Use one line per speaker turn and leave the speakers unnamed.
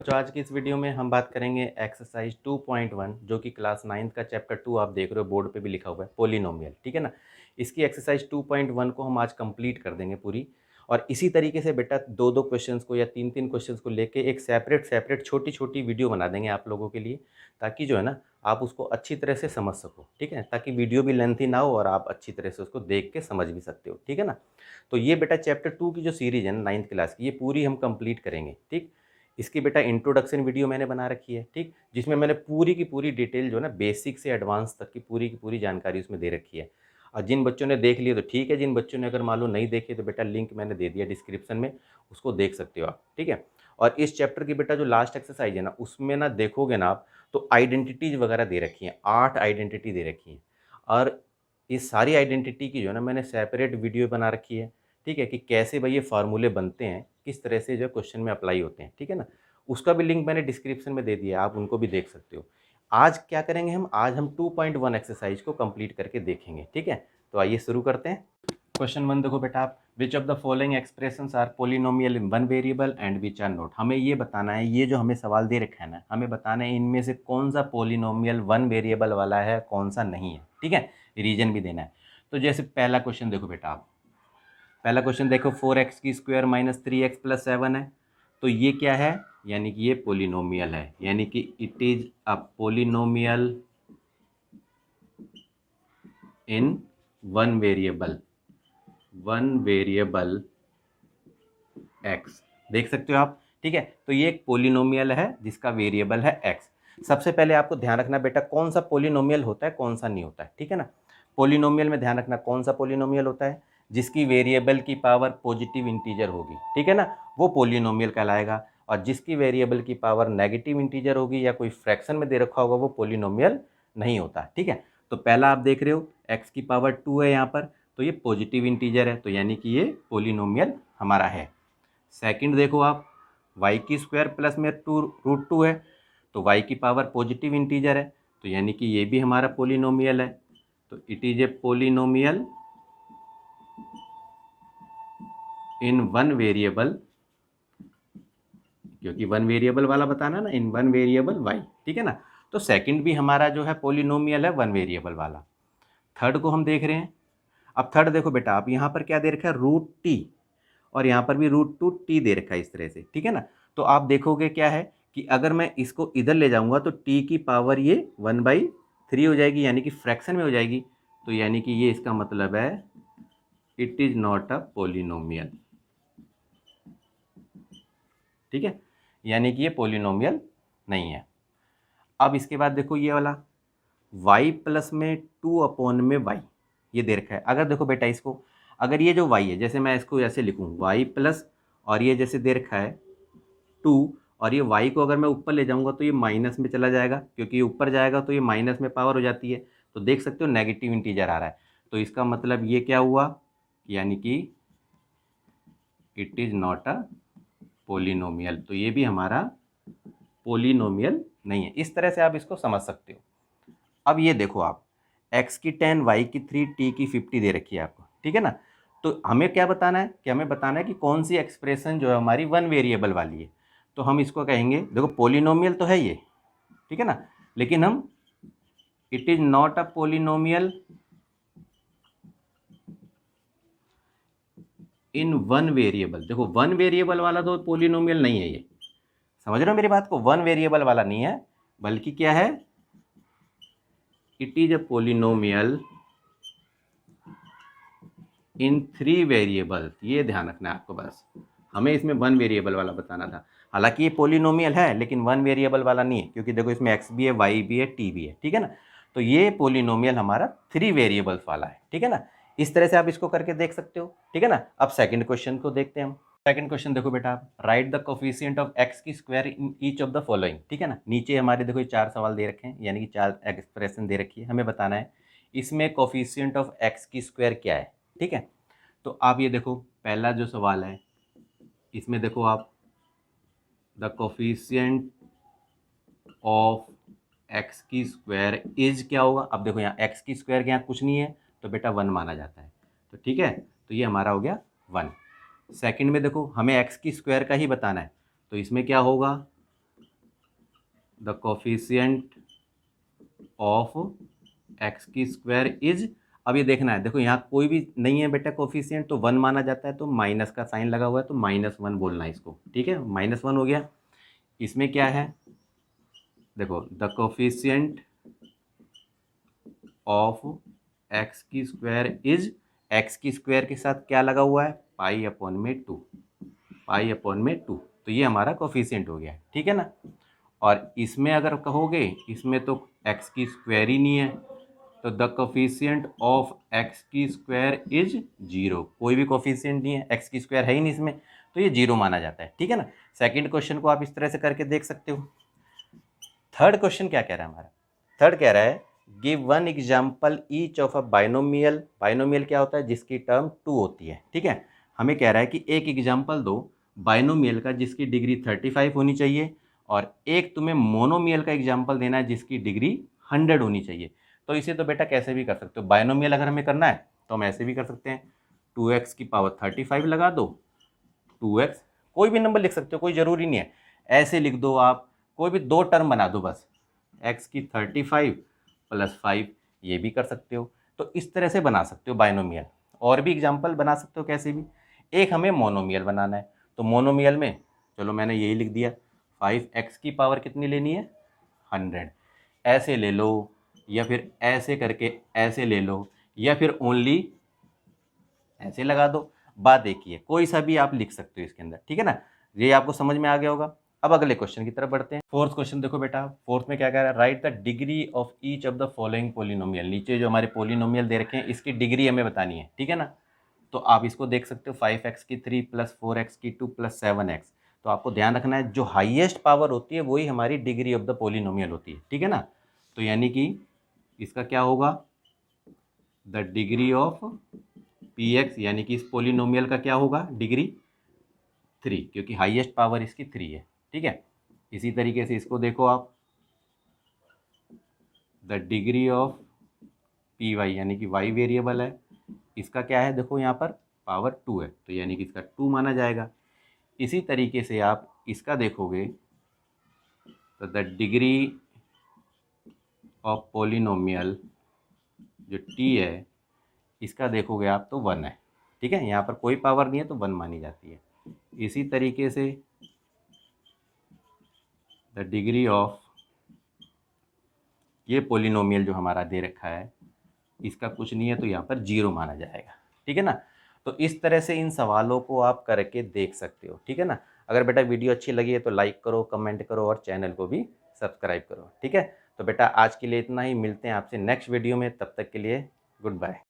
बच्चों आज की इस वीडियो में हम बात करेंगे एक्सरसाइज 2.1 जो कि क्लास 9th का चैप्टर 2 आप देख रहे हो, बोर्ड पे भी लिखा हुआ है पोलिनोमियल। ठीक है ना। इसकी एक्सरसाइज 2.1 को हम आज कंप्लीट कर देंगे पूरी। और इसी तरीके से बेटा दो दो क्वेश्चंस को या तीन तीन क्वेश्चंस को लेके एक सेपरेट छोटी छोटी वीडियो बना देंगे आप लोगों के लिए, ताकि जो है ना आप उसको अच्छी तरह से समझ सको। ठीक है, ताकि वीडियो भी लेंथी ना हो और आप अच्छी तरह से उसको देख के समझ भी सकते हो। ठीक है ना। तो ये बेटा चैप्टर 2 की जो सीरीज है ना 9th क्लास की, ये पूरी हम कंप्लीट करेंगे। ठीक। इसकी बेटा इंट्रोडक्शन वीडियो मैंने बना रखी है। ठीक, जिसमें मैंने पूरी की पूरी डिटेल जो है ना बेसिक से एडवांस तक की पूरी जानकारी उसमें दे रखी है। और जिन बच्चों ने देख लिया तो ठीक है, जिन बच्चों ने अगर मान लो नहीं देखे तो बेटा लिंक मैंने दे दिया डिस्क्रिप्शन में, उसको देख सकते हो आप। ठीक है। और इस चैप्टर की बेटा जो लास्ट एक्सरसाइज है ना, उसमें ना देखोगे ना आप तो आइडेंटिटीज वगैरह दे रखी हैं, 8 आइडेंटिटी दे रखी हैं। और इस सारी आइडेंटिटी की जो है ना मैंने सेपरेट वीडियो बना रखी है। ठीक है, कि कैसे भाई ये फार्मूले बनते हैं, किस तरह से जो क्वेश्चन में अप्लाई होते हैं। ठीक है ना। उसका भी लिंक मैंने डिस्क्रिप्शन में दे दिया है, आप उनको भी देख सकते हो। आज क्या करेंगे हम, आज हम 2.1 एक्सरसाइज को कंप्लीट करके देखेंगे। ठीक है, तो आइए शुरू करते हैं। क्वेश्चन 1 देखो बेटा आप, which of the following expressions are polynomial in one variable and which are not. हमें ये बताना है, ये जो हमें सवाल दे रखा है ना, हमें बताना है इनमें से कौन सा पोलिनोमियल वन वेरिएबल वाला है, कौन सा नहीं है। ठीक है, रीजन भी देना है। तो जैसे पहला क्वेश्चन देखो बेटा आप, पहला क्वेश्चन देखो 4x की स्क्वायर माइनस 3x प्लस 7 है। तो ये क्या है, यानी कि ये पोलिनोमियल है, यानी कि it is a polynomial in one variable x। देख सकते हो आप। ठीक है, तो ये एक पोलिनोमियल है जिसका वेरिएबल है x। सबसे पहले आपको ध्यान रखना बेटा कौन सा पोलिनोमियल होता है, कौन सा नहीं होता है। ठीक है ना। पोलिनोमियल में ध्यान रखना कौन सा पोलिनोमियल होता है, जिसकी वेरिएबल की पावर पॉजिटिव इंटीजर होगी। ठीक है ना, वो पोलिनोमियल कहलाएगा। और जिसकी वेरिएबल की पावर नेगेटिव इंटीजर होगी या कोई फ्रैक्शन में दे रखा होगा, वो पोलिनोमियल नहीं होता। ठीक है, तो पहला आप देख रहे हो x की पावर 2 है यहाँ पर, तो ये पॉजिटिव इंटीजर है, तो यानी कि ये पोलिनोमियल हमारा है। सेकंड देखो आप, y की स्क्वायर प्लस में √2 है, तो y की पावर पॉजिटिव इंटीजर है, तो यानी कि ये भी हमारा पोलिनोमियल है। तो it is a polynomial in one variable, क्योंकि वन वेरिएबल वाला बताना ना, इन वन वेरिएबल y। ठीक है ना। तो सेकंड भी हमारा जो है पोलिनोमियल है वन वेरिएबल वाला। थर्ड को हम देख रहे हैं। अब थर्ड देखो बेटा आप, यहाँ पर क्या दे रखा है, √t, और यहाँ पर भी √2t दे रखा है इस तरह से। ठीक है ना। तो आप देखोगे क्या है कि अगर मैं इसको इधर ले जाऊंगा तो t की पावर ये 1/3 हो जाएगी, यानी कि फ्रैक्शन में हो जाएगी। तो यानी कि ये इसका मतलब है it is not a polynomial. ठीक है, यानी कि ये पोलिनोमियल नहीं है। अब इसके बाद देखो ये वाला y प्लस में 2/y, ये दे रखा है। अगर देखो बेटा इसको, अगर ये जो y है, जैसे मैं इसको ऐसे लिखूँ y प्लस, और ये जैसे दे रखा है 2, और ये y को अगर मैं ऊपर ले जाऊंगा तो ये माइनस में चला जाएगा, क्योंकि ये ऊपर जाएगा तो ये माइनस में पावर हो जाती है। तो देख सकते हो नेगेटिव इंटीजर आ रहा है, तो इसका मतलब ये क्या हुआ, यानी कि it is not a polynomial. तो ये भी हमारा पोलिनोमियल नहीं है। इस तरह से आप इसको समझ सकते हो। अब ये देखो आप, x की 10, y की 3, t की 50 दे रखी है आपको। ठीक है ना। तो हमें क्या बताना है, कि हमें बताना है कि कौन सी एक्सप्रेशन जो है हमारी वन वेरिएबल वाली है। तो हम इसको कहेंगे, देखो पोलिनोमियल तो है ये, ठीक है ना, लेकिन हम it is not a polynomial in one variable. देखो वन वेरिएबल वाला तो पोलिनोमियल नहीं है ये, समझ रहे हो मेरी बात को, वन वेरिएबल वाला नहीं है, बल्कि क्या है, it is a polynomial in 3 variable. ये ध्यान रखना है आपको, बस हमें इसमें वन वेरिएबल वाला बताना था। हालांकि ये पोलिनोमियल है लेकिन वन वेरिएबल वाला नहीं है, क्योंकि देखो इसमें x भी है, y भी है, t भी है। ठीक है ना। तो ये पोलिनोमियल हमारा 3 वेरिएबल्स वाला है। ठीक है ना। इस तरह से आप इसको करके देख सकते हो। ठीक है ना। अब सेकंड क्वेश्चन को देखते हैं हम। सेकंड क्वेश्चन देखो बेटा आप, right the coefficient of x की square in each of the following. ठीक है ना, नीचे हमारे देखो ये 4 सवाल दे रखे हैं, यानी कि 4 एक्सप्रेशन दे रखी है, हमें बताना है इसमें कोफिशिएंट ऑफ x की स्क्वायर क्या है। ठीक है, तो आप ये देखो पहला जो सवाल है, इसमें देखो आप द कोफिशिएंट ऑफ x की स्क्वायर इज क्या होगा। अब देखो यहाँ x की स्क्वायर के यहाँ कुछ नहीं है, तो बेटा 1 माना जाता है। तो ठीक है, तो ये हमारा हो गया 1। सेकंड में देखो हमें x की स्क्वायर का ही बताना है, तो इसमें क्या होगा, द कोफिशिएंट ऑफ एक्स की स्क्वायर इज, अब ये देखना है, देखो यहाँ कोई भी नहीं है बेटा कोफिशिएंट, तो 1 माना जाता है, तो माइनस का साइन लगा हुआ है, तो -1 बोलना है इसको, ठीक है, -1 हो गया। इसमें क्या है, देखो द कोफिशिएंट ऑफ एक्स की स्क्वायर इज, एक्स की स्क्वायर के साथ क्या लगा हुआ है, पाई अपॉन में 2, पाई अपॉन में 2, तो ये हमारा कोफिशिएंट हो गया, ठीक है ना। और इसमें अगर कहोगे, इसमें तो एक्स की स्क्वायर ही नहीं है, तो द कोफिशिएंट ऑफ एक्स की स्क्वायर इज 0, कोई भी कोफिशिएंट नहीं है, एक्स की स्क्वायर है ही नहीं इसमें, तो ये 0 माना जाता है, ठीक है ना। सेकंड क्वेश्चन को आप इस तरह से करके देख सकते हो। थर्ड क्वेश्चन क्या कह रहा है हमारा, थर्ड कह रहा है give one example each of a binomial, binomial क्या होता है, जिसकी टर्म 2 होती है, ठीक है। हमें कह रहा है कि एक एग्जाम्पल दो बाइनोमियल का जिसकी डिग्री 35 होनी चाहिए, और एक तुम्हें मोनोमियल का एग्जाम्पल देना है जिसकी डिग्री 100 होनी चाहिए। तो इसे तो बेटा कैसे भी कर सकते हो, बाइनोमियल अगर हमें करना है तो हम ऐसे भी कर सकते हैं, 2x की पावर 35 लगा दो, 2x, कोई भी नंबर लिख सकते हो, कोई ज़रूरी नहीं है, ऐसे लिख दो आप, कोई भी दो टर्म बना दो बस, x की 35 + 5, ये भी कर सकते हो। तो इस तरह से बना सकते हो बाइनोमियल। और भी एग्जाम्पल बना सकते हो कैसे भी। एक हमें मोनोमियल बनाना है, तो मोनोमियल में चलो मैंने यही लिख दिया, 5x की पावर कितनी लेनी है, 100, ऐसे ले लो, या फिर ऐसे करके ऐसे ले लो, या फिर ओनली ऐसे लगा दो। बात देखिए, कोई सा भी आप लिख सकते हो इसके अंदर, ठीक है ना। ये आपको समझ में आ गया होगा। अब अगले क्वेश्चन की तरफ बढ़ते हैं। फोर्थ क्वेश्चन देखो बेटा, फोर्थ में क्या कह रहा है, right the degree of each of the following polynomial, नीचे जो हमारे पोलिनोमियल दे रखे हैं इसकी डिग्री हमें बतानी है, ठीक है ना। तो आप इसको देख सकते हो, 5x की 3 + 4x की 2 + 7x। तो आपको ध्यान रखना है, जो हाईएस्ट पावर होती है वही हमारी डिग्री ऑफ द पोलिनोमियल होती है, ठीक है ना। तो यानी कि इसका क्या होगा, द डिग्री ऑफ px, यानी कि इस पोलिनोमियल का क्या होगा, डिग्री 3, क्योंकि हाईएस्ट पावर इसकी 3 है, ठीक है। इसी तरीके से इसको देखो आप, the degree of P Y, यानी कि वाई वेरिएबल है, इसका क्या है, देखो यहाँ पर पावर 2 है, तो यानी कि इसका 2 माना जाएगा। इसी तरीके से आप इसका देखोगे, तो द डिग्री ऑफ पोलिनोमियल जो टी है, इसका देखोगे आप तो 1 है, ठीक है, यहाँ पर कोई पावर नहीं है तो 1 मानी जाती है। इसी तरीके से द डिग्री ऑफ ये पोलिनोमियल जो हमारा दे रखा है, इसका कुछ नहीं है तो यहाँ पर 0 माना जाएगा, ठीक है ना। तो इस तरह से इन सवालों को आप करके देख सकते हो, ठीक है ना। अगर बेटा वीडियो अच्छी लगी है तो लाइक करो, कमेंट करो और चैनल को भी सब्सक्राइब करो, ठीक है। तो बेटा आज के लिए इतना ही, मिलते हैं आपसे नेक्स्ट वीडियो में, तब तक के लिए गुड बाय।